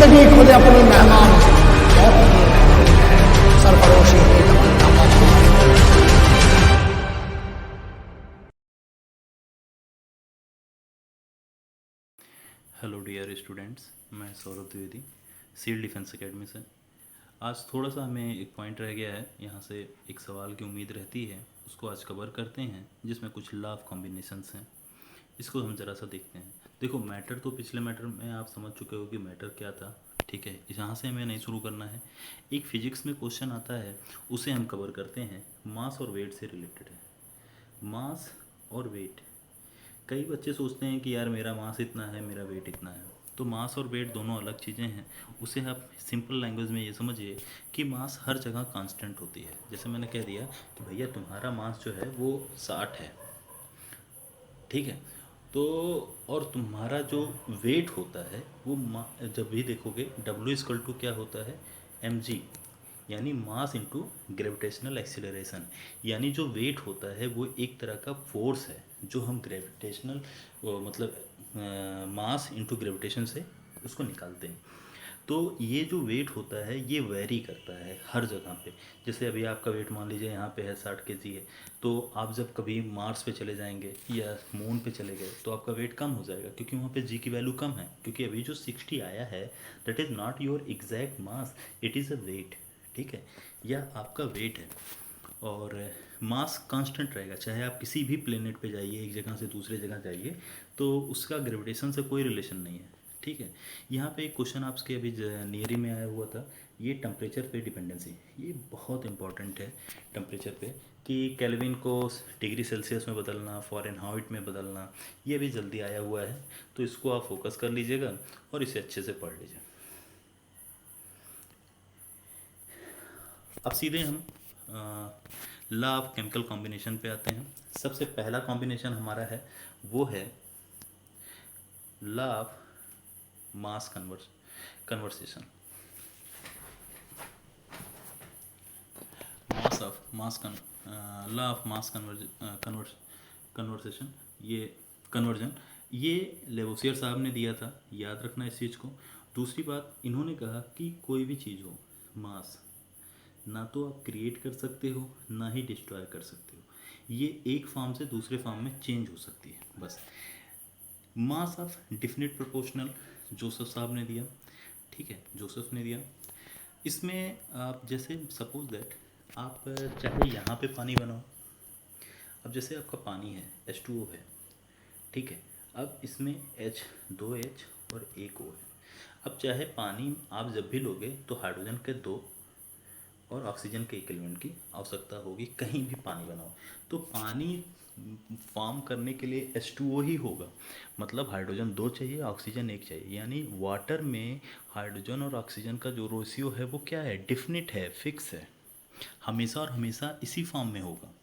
जिंदगी खुद अपनी मेहमान सरफरोशी की तमन्ना मौत। हेलो डियर स्टूडेंट्स, मैं Saurabh Dwivedi seal defence academy से। आज थोड़ा सा हमें एक पॉइंट रह गया है, यहाँ से एक सवाल की उम्मीद रहती है, उसको आज कवर करते हैं, जिसमें कुछ लॉ ऑफ कॉम्बिनेशंस हैं। इसको हम ज़रा सा देखते हैं। देखो, मैटर तो पिछले मैटर में आप समझ चुके हो कि मैटर क्या था, ठीक है। यहाँ से हमें नहीं शुरू करना है। एक फिजिक्स में क्वेश्चन आता है, उसे हम कवर करते हैं। मास और वेट से रिलेटेड है। मास और वेट। कई बच्चे सोचते हैं कि यार मेरा मास इतना है, मेरा वेट इतना है। तो मास और वेट दोनों अलग चीज़ें हैं। उसे आप सिंपल लैंग्वेज में ये समझिए कि मास हर जगह कांस्टेंट होती है। जैसे मैंने कह दिया कि भैया तुम्हारा मास जो है वो 60 है, ठीक है। तो और तुम्हारा जो वेट होता है वो जब भी देखोगे डब्ल्यू इक्वल टू क्या होता है, एम जी, यानी मास इंटू ग्रेविटेशनल एक्सीलरेशन। यानी जो वेट होता है वो एक तरह का फोर्स है जो हम ग्रेविटेशनल मतलब मास इंटू ग्रेविटेशन से उसको निकालते हैं। तो ये जो वेट होता है ये वेरी करता है हर जगह पे। जैसे अभी आपका वेट मान लीजिए यहाँ पे है 60 kg है, तो आप जब कभी मार्स पे चले जाएंगे या मून पे चले गए तो आपका वेट कम हो जाएगा, क्योंकि वहाँ पे जी की वैल्यू कम है। क्योंकि अभी जो 60 आया है that is not your exact mass, it is a weight, ठीक है। यह आपका वेट है। और मास कांस्टेंट रहेगा, चाहे आप किसी भी प्लेनेट पे जाइए, एक जगह से दूसरे जगह जाइए, तो उसका ग्रेविटेशन से कोई रिलेशन नहीं है, ठीक है। यहाँ पे एक क्वेश्चन आपके अभी नियरी में आया हुआ था, ये टेम्परेचर पे डिपेंडेंसी। ये बहुत इंपॉर्टेंट है टेम्परेचर पे, कि केल्विन को डिग्री सेल्सियस में बदलना, फ़ारेनहाइट में बदलना, ये भी जल्दी आया हुआ है। तो इसको आप फोकस कर लीजिएगा और इसे अच्छे से पढ़ लीजिए। अब सीधे हम लॉ ऑफ केमिकल कॉम्बिनेशन पे आते हैं। सबसे पहला कॉम्बिनेशन हमारा है वो है law of mass conversation. Law of mass conversation, ये कन्वर्जन, ये लेवोसियर साहब ने दिया था, याद रखना इस चीज़ को। दूसरी बात, इन्होंने कहा कि कोई भी चीज़ हो, मास ना तो आप क्रिएट कर सकते हो ना ही डिस्ट्रॉय कर सकते हो। ये एक फॉर्म से दूसरे फॉर्म में चेंज हो सकती है, बस। Mass of definite proportional, Joseph साहब ने दिया, ठीक है, जोसेफ ने दिया। इसमें आप जैसे सपोज दैट आप चाहे यहाँ पे पानी बनाओ। अब जैसे आपका पानी है, H2O है, ठीक है। अब इसमें दो H और एक O है। अब चाहे पानी आप जब भी लोगे तो हाइड्रोजन के दो और ऑक्सीजन के एक एलिमेंट की आवश्यकता होगी, कहीं भी पानी बनाओ। तो पानी फॉर्म करने के लिए H2O ही होगा, मतलब हाइड्रोजन दो चाहिए, ऑक्सीजन एक चाहिए। यानी वाटर में हाइड्रोजन और ऑक्सीजन का जो रेशियो है वो क्या है, डिफिनिट है, फिक्स है, हमेशा और हमेशा इसी फॉर्म में होगा।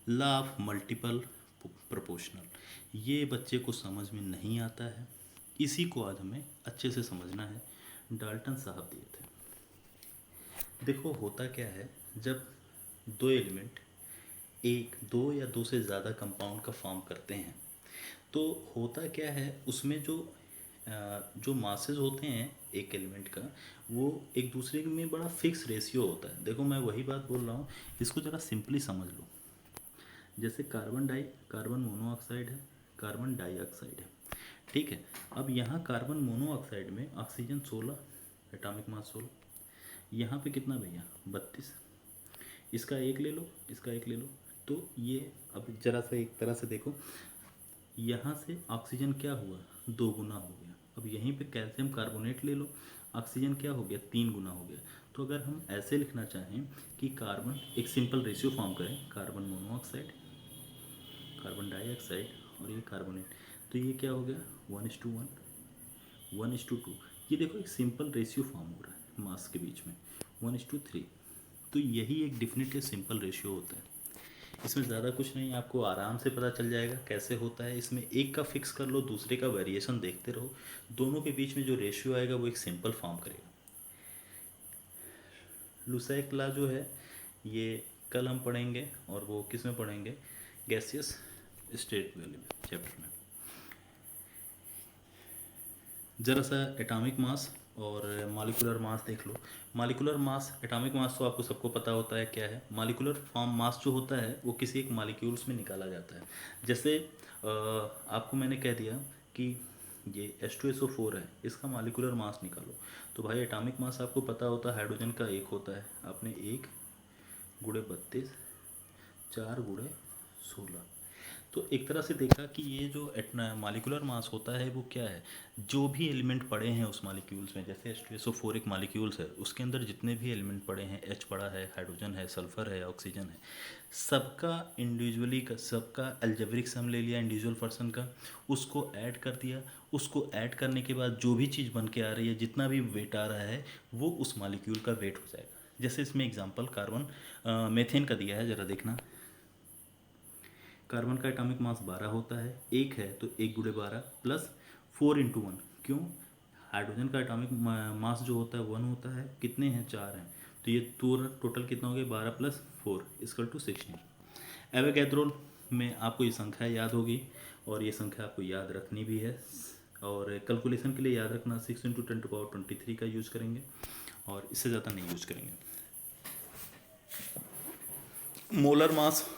लॉ ऑफ मल्टीपल प्रोपोर्शनल, ये बच्चे को समझ में नहीं आता है, इसी को आज हमें अच्छे से समझना है। डाल्टन साहब दिए थे। देखो होता क्या है, जब दो एलिमेंट एक, दो या दो से ज़्यादा कंपाउंड का फॉर्म करते हैं, तो होता क्या है उसमें जो मासेस होते हैं एक एलिमेंट का, वो एक दूसरे में बड़ा फिक्स रेशियो होता है। देखो मैं वही बात बोल रहा हूँ, इसको ज़रा सिंपली समझ लो। जैसे कार्बन मोनोऑक्साइड है, कार्बन डाइऑक्साइड है, ठीक है। अब यहाँ कार्बन मोनोऑक्साइड में ऑक्सीजन 16, एटॉमिक मास 16। यहाँ पे कितना भैया, 32। इसका एक ले लो, इसका एक ले लो। तो ये अब जरा सा एक तरह से देखो, यहाँ से ऑक्सीजन क्या हुआ, दो गुना हो गया। अब यहीं पे कैल्शियम कार्बोनेट ले लो, ऑक्सीजन क्या हो गया, तीन गुना हो गया। तो अगर हम ऐसे लिखना चाहें कि कार्बन, एक सिंपल रेशियो फॉर्म करें, कार्बन मोनोऑक्साइड, कार्बन डाइऑक्साइड और ये कार्बोनेट, तो ये क्या हो गया, 1:1, 1:2। ये देखो एक सिंपल रेशियो फॉर्म हो रहा है मास के बीच में, 1:3। तो यही एक डिफिनिट सिंपल रेशियो होता है। इसमें ज़्यादा कुछ नहीं, आपको आराम से पता चल जाएगा कैसे होता है। इसमें एक का फिक्स कर लो, दूसरे का वेरिएशन देखते रहो, दोनों के बीच में जो रेशियो आएगा वो एक सिंपल फॉर्म करेगा। लुसेक लॉ जो है ये कल हम पढ़ेंगे, और वो किस में पढ़ेंगे, गैसियस स्टेट वाले चैप्टर में। ज़रा सा एटॉमिक मास और मॉलिक्यूलर मास देख लो। मॉलिक्यूलर मास, एटॉमिक मास तो आपको सबको पता होता है क्या है। मॉलिक्यूलर फॉर्म मास जो होता है वो किसी एक मॉलिक्यूल्स में निकाला जाता है। जैसे आपको मैंने कह दिया कि ये H2SO4 है, इसका मॉलिक्यूलर मास निकालो, तो भाई एटॉमिक मास आपको पता होता है हाइड्रोजन का 1 होता है। आपने 1 गुणे 32, 4 गुणे 16, तो एक तरह से देखा कि ये जो मॉलिक्यूलर मास होता है वो क्या है, जो भी एलिमेंट पड़े हैं उस मॉलिक्यूल्स में। जैसे H2SO4 एक मॉलिक्यूल्स है, उसके अंदर जितने भी एलिमेंट पड़े हैं, H पड़ा है, हाइड्रोजन है, सल्फर है, ऑक्सीजन है, सबका इंडिविजुअली का, सबका अलजेब्रिक सम ले लिया इंडिविजुअल पर्सन का, उसको ऐड कर दिया। उसको ऐड करने के बाद जो भी चीज़ बन के आ रही है, जितना भी वेट आ रहा है, वो उस मॉलिक्यूल का वेट हो जाएगा। जैसे इसमें एग्जांपल कार्बन मेथेन का दिया है, ज़रा देखना। कार्बन का एटॉमिक मास 12 होता है, 1 है तो 1 गुणे 12 प्लस 4 इंटू 1। क्यों? हाइड्रोजन का एटॉमिक मास जो होता है 1 होता है, कितने हैं? 4 हैं, तो ये टोटल कितना हो गया? 12 प्लस 4 इक्वल टू 16। एवोगैड्रो में आपको ये संख्या याद होगी और ये संख्या आपको याद रखनी भी है, और कैलकुलेशन के लिए याद रखना 6 इंटू 10⁻23 का यूज़ करेंगे और इससे ज़्यादा नहीं यूज़ करेंगे। मोलर मास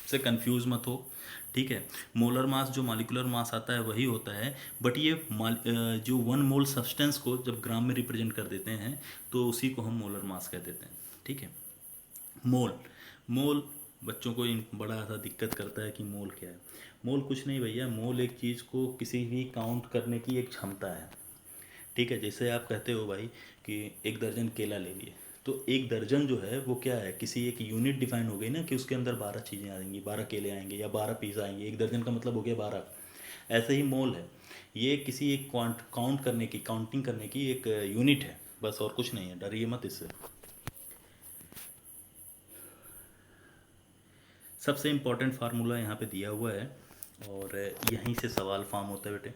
से कंफ्यूज मत हो, ठीक है। मोलर मास जो मॉलिक्यूलर मास आता है वही होता है, बट ये जो 1 मोल सब्सटेंस को जब ग्राम में रिप्रेजेंट कर देते हैं तो उसी को हम मोलर मास कह देते हैं, ठीक है। मोल, मोल बच्चों को बड़ा सा दिक्कत करता है कि मोल क्या है। मोल कुछ नहीं भैया, मोल एक चीज़ को किसी भी काउंट करने की एक क्षमता है, ठीक है। जैसे आप कहते हो भाई कि 1 दर्जन केला ले लिए, तो 1 दर्जन जो है वो क्या है, किसी एक यूनिट डिफाइन हो गई ना, कि उसके अंदर 12 चीज़ें आएंगी, 12 केले आएंगे या 12 पीस आएंगे। 1 दर्जन का मतलब हो गया 12। ऐसे ही मोल है, ये किसी एक काउंट करने की, काउंटिंग करने की एक यूनिट है, बस और कुछ नहीं है। डरिए मत इससे। सबसे इम्पोर्टेंट फार्मूला यहाँ पे दिया हुआ है और यहीं से सवाल फॉर्म होता है बेटे,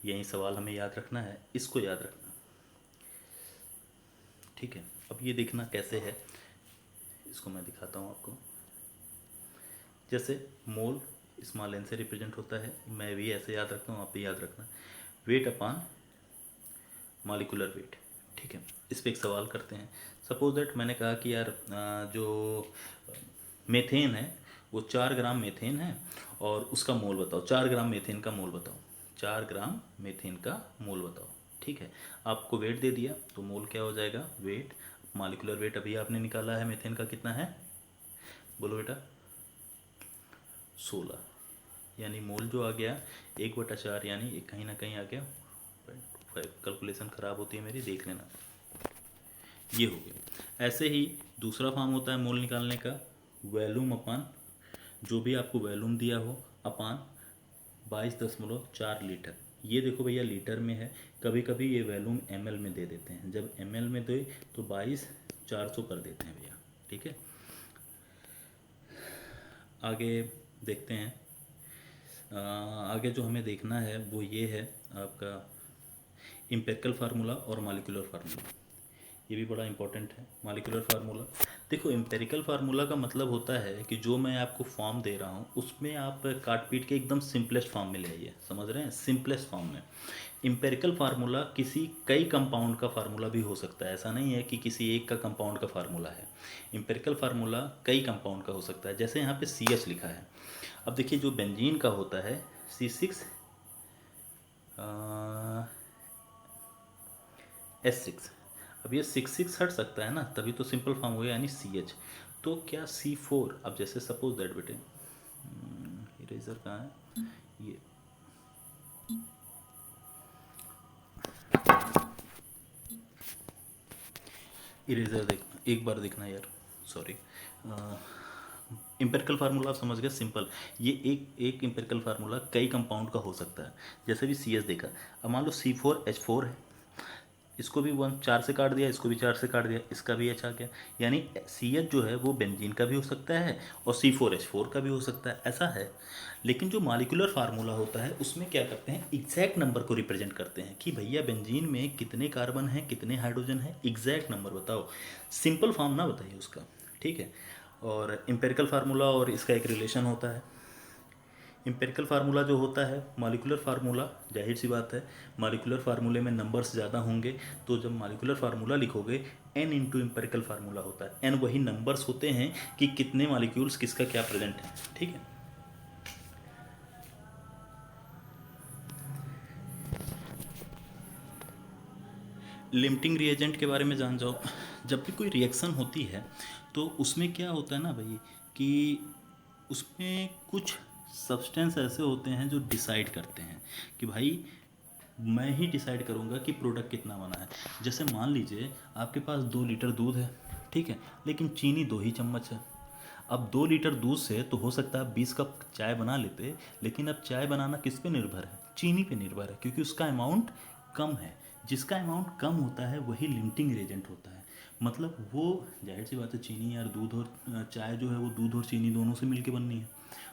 यही सवाल हमें याद रखना है, इसको याद रखना, ठीक है। अब ये देखना कैसे है, इसको मैं दिखाता हूँ आपको। जैसे मोल स्मॉल एन से रिप्रेजेंट होता है, मैं भी ऐसे याद रखता हूँ, आप भी याद रखना। वेट अपान मॉलिक्यूलर वेट, ठीक है। इस पर एक सवाल करते हैं। सपोज दैट मैंने कहा कि यार जो मेथेन है वो 4 ग्राम मेथेन है और उसका मोल बताओ। 4 ग्राम मेथेन का मोल बताओ, 4 ग्राम मेथेन का मोल बताओ, ठीक है। आपको वेट दे दिया तो मोल क्या हो जाएगा? वेट, मॉलिक्यूलर वेट अभी आपने निकाला है मेथेन का, कितना है बोलो बेटा? 16, यानी मोल जो आ गया 1/4, यानी एक कहीं ना कहीं आ गया 0.5। कैलकुलेशन ख़राब होती है मेरी, देख लेना। ये हो गया। ऐसे ही दूसरा फॉर्म होता है मोल निकालने का, वॉल्यूम अपान, जो भी आपको वॉल्यूम दिया हो, अपान 22.4 लीटर। ये देखो भैया लीटर में है, कभी कभी ये वॉल्यूम ml में दे देते हैं, जब ml में दे तो 22,400 कर देते हैं भैया, ठीक है। आगे देखते हैं। आगे जो हमें देखना है वो ये है आपका इम्पेरिकल फार्मूला और मॉलिक्यूलर फार्मूला। ये भी बड़ा इंपॉर्टेंट है। मॉलिक्यूलर फार्मूला देखो, एम्पेरिकल फार्मूला का मतलब होता है कि जो मैं आपको फॉर्म दे रहा हूँ उसमें आप काट पीट के एकदम सिंपलेस्ट फॉर्म में ले आइए, समझ रहे हैं, सिंपलेस्ट फॉर्म में। एम्पेरिकल फार्मूला किसी कई कंपाउंड का फार्मूला भी हो सकता है, ऐसा नहीं है कि किसी एक का कंपाउंड का फार्मूला है। एम्पेरिकल फार्मूला कई कंपाउंड का हो सकता है। जैसे यहाँ पे CH लिखा है, अब देखिए जो बेंजीन का होता है C6H6, अब ये 6 हट सकता है ना, तभी तो सिंपल फॉर्म हो गया, यानी CH। तो क्या C4, अब जैसे सपोज दैट बेटे, इरेजर कहाँ है ये, इरेजर देखना, एक बार देखना यार, सॉरी। इम्पेरिकल फार्मूला आप समझ गए, सिंपल। ये एक इम्पेरिकल फार्मूला कई कंपाउंड का हो सकता है। जैसे भी CH देखा, अब मान लो C4H4 है, इसको भी 4 से काट दिया, इसको भी 4 से काट दिया, इसका भी H आ गया, यानी CH जो है वो बेंजीन का भी हो सकता है और C4H4 का भी हो सकता है, ऐसा है। लेकिन जो मॉलिक्यूलर फार्मूला होता है उसमें क्या करते हैं, एग्जैक्ट नंबर को रिप्रेजेंट करते हैं कि भैया बेंजीन में कितने कार्बन हैं, कितने हाइड्रोजन हैं, एग्जैक्ट नंबर बताओ, सिंपल फॉर्म ना बताइए उसका, ठीक है। और एम्पेरिकल फार्मूला और इसका एक रिलेशन होता है, एम्पिरिकल फार्मूला जो होता है मॉलिक्यूलर फार्मूला, जाहिर सी बात है मॉलिक्यूलर फार्मूले में नंबर्स ज़्यादा होंगे, तो जब मॉलिक्यूलर फार्मूला लिखोगे n इंटू एम्पिरिकल फार्मूला होता है। n वही नंबर्स होते हैं कि कितने मॉलिक्यूल्स किसका क्या प्रेजेंट है, ठीक है। लिमिटिंग रिएजेंट के बारे में जान जाओ। जब भी कोई रिएक्शन होती है तो उसमें क्या होता है ना भाई कि उसमें कुछ सब्सटेंस ऐसे होते हैं जो डिसाइड करते हैं कि भाई मैं ही डिसाइड करूँगा कि प्रोडक्ट कितना बना है। जैसे मान लीजिए आपके पास 2 लीटर दूध है, ठीक है, लेकिन चीनी 2 ही चम्मच है। अब 2 लीटर दूध से तो हो सकता है 20 कप चाय बना लेते, लेकिन अब चाय बनाना किस पे निर्भर है? चीनी पे निर्भर है, क्योंकि उसका अमाउंट कम है। जिसका अमाउंट कम होता है वही लिमिटिंग एजेंट होता है। मतलब वो जाहिर सी बात है, चीनी यार दूध और चाय जो है वो दूध और चीनी दोनों से मिलके बननी है,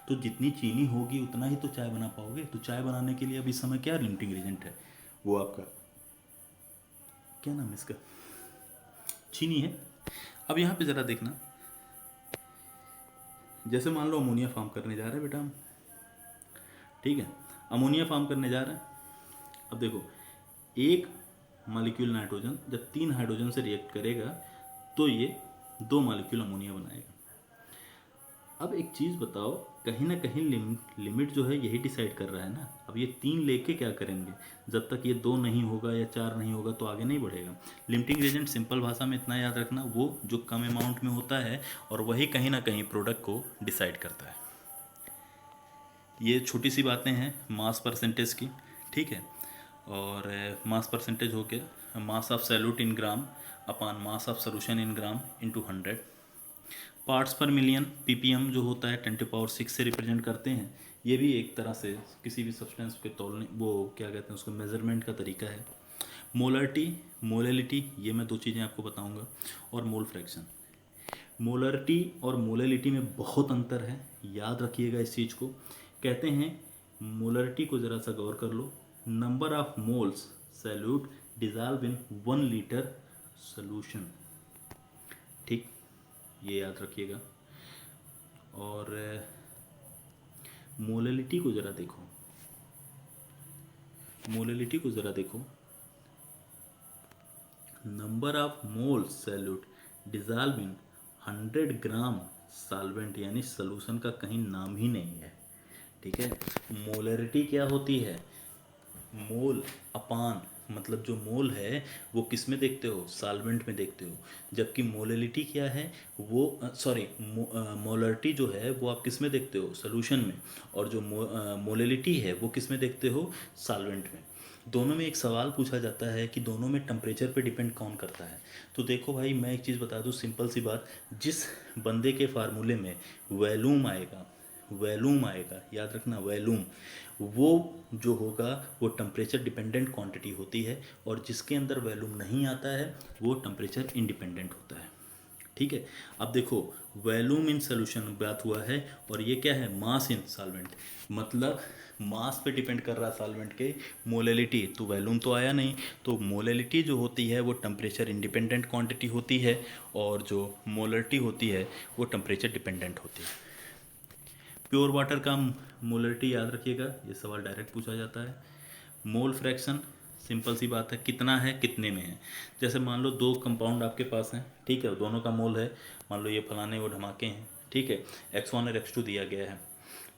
तो जितनी चीनी होगी उतना ही तो चाय बना पाओगे। तो चाय बनाने के लिए अब इस समय क्या लिमिटिंग एजेंट है? वो आपका क्या नाम है इसका, चीनी है। अब यहाँ पे ज़रा देखना, जैसे मान लो अमोनिया फॉर्म करने जा रहे हैं बेटा हम, ठीक है, अमोनिया फॉर्म करने जा रहे हैं। अब देखो, एक मॉलिक्यूल नाइट्रोजन जब 3 हाइड्रोजन से रिएक्ट करेगा तो ये 2 मॉलिक्यूल अमोनिया बनाएगा। अब एक चीज़ बताओ, कहीं ना कहीं लिमिट जो है यही डिसाइड कर रहा है ना। अब ये 3 लेके क्या करेंगे? जब तक ये 2 नहीं होगा या 4 नहीं होगा तो आगे नहीं बढ़ेगा। लिमिटिंग एजेंट सिंपल भाषा में इतना याद रखना, वो जो कम अमाउंट में होता है और वही कहीं ना कहीं प्रोडक्ट को डिसाइड करता है। ये छोटी सी बातें हैं मास परसेंटेज की, ठीक है। और मास परसेंटेज हो गया mass of salute in gram upon mass of solution in gram into 100। Parts पर मिलियन पीपीएम जो होता है 10⁶ से रिप्रेजेंट करते हैं। ये भी एक तरह से किसी भी सब्सटेंस के तौलने, वो क्या कहते हैं उसको, मेजरमेंट का तरीका है। मोलरिटी, मोलेलिटी, ये मैं 2 चीज़ें आपको बताऊंगा। और मोल फ्रैक्शन। मोलरिटी और मोलेलिटी में बहुत अंतर है, याद रखिएगा इस चीज़ को। कहते हैं मोलरिटी को ज़रा सा गौर कर लो, number of moles solute dissolve in 1 litre solution, ठीक, ये याद रखिएगा। और मोलेलिटी को ज़रा देखो, मोलेलिटी को ज़रा देखो, number of moles solute dissolve in 100 gram solvent, यानी सॉल्यूशन का कहीं नाम ही नहीं है, ठीक है। मोलरिटी क्या होती है? मोल अपान, मतलब जो मोल है वो किस में देखते हो? सॉल्वेंट में देखते हो। जबकि मोलेलिटी क्या है? वो सॉरी मोलरिटी जो है वो आप किस में देखते हो? सॉल्यूशन में। और जो मोलेलिटी है वो किस में देखते हो? सॉल्वेंट में। दोनों में एक सवाल पूछा जाता है कि दोनों में टेम्परेचर पे डिपेंड कौन करता है। तो देखो भाई, मैं एक चीज़ बता दूँ, सिंपल सी बात, जिस बंदे के फार्मूले में वैल्यूम आएगा, वैल्यूम आएगा, याद रखना वैल्यूम, वो जो होगा वो टेम्परेचर डिपेंडेंट क्वांटिटी होती है। और जिसके अंदर वैल्यूम नहीं आता है वो टेम्परेचर इंडिपेंडेंट होता है, ठीक है। अब देखो, वैल्यूम इन सोल्यूशन बात हुआ है, और ये क्या है? मास इन सॉल्वेंट, मतलब मास पे डिपेंड कर रहा है सॉल्वेंट के। मोलेलिटी तो वैल्यूम तो आया नहीं, तो मोलेलिटी जो होती है वो टेम्परेचर इंडिपेंडेंट क्वांटिटी होती है, और जो मोलरिटी होती है वो टेम्परेचर डिपेंडेंट होती है। प्योर वाटर का मोलरिटी याद रखिएगा, ये सवाल डायरेक्ट पूछा जाता है। मोल फ्रैक्शन सिंपल सी बात है, कितना है कितने में है। जैसे मान लो 2 कंपाउंड आपके पास हैं, ठीक है, दोनों का मोल है, मान लो ये फलाने वो ढमाके हैं, ठीक है, x1 और x2 दिया गया है,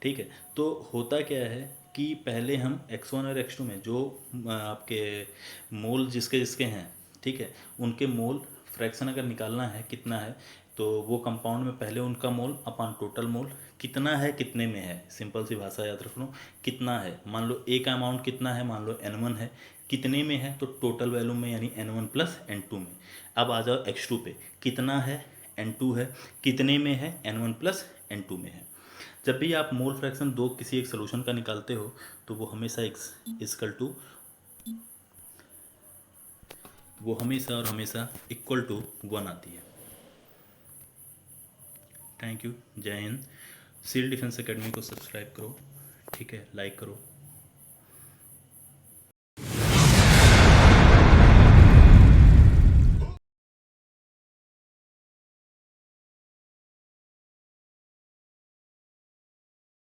ठीक है। तो होता क्या है कि पहले हम x1 और x2 में जो आपके मोल जिसके जिसके हैं, ठीक है, उनके मोल फ्रैक्शन अगर निकालना है कितना है, तो वो कंपाउंड में पहले उनका मोल अपान टोटल मोल, कितना है कितने में है, सिंपल सी भाषा याद रख लो, कितना है। मान लो ए का अमाउंट कितना है, मान लो n1 है, कितने में है, तो टोटल वैल्यू में, यानी n1 प्लस n2 में। अब आ जाओ x2 पे, कितना है, n2 है, कितने में है, n1 प्लस n2 में है। जब भी आप मोल फ्रैक्शन दो किसी एक सोल्यूशन का निकालते हो तो वो हमेशा और हमेशा इक्वल टू 1 आती है। थैंक यू, जय हिंद। सील डिफेंस एकेडमी को सब्सक्राइब करो, ठीक है, लाइक करो।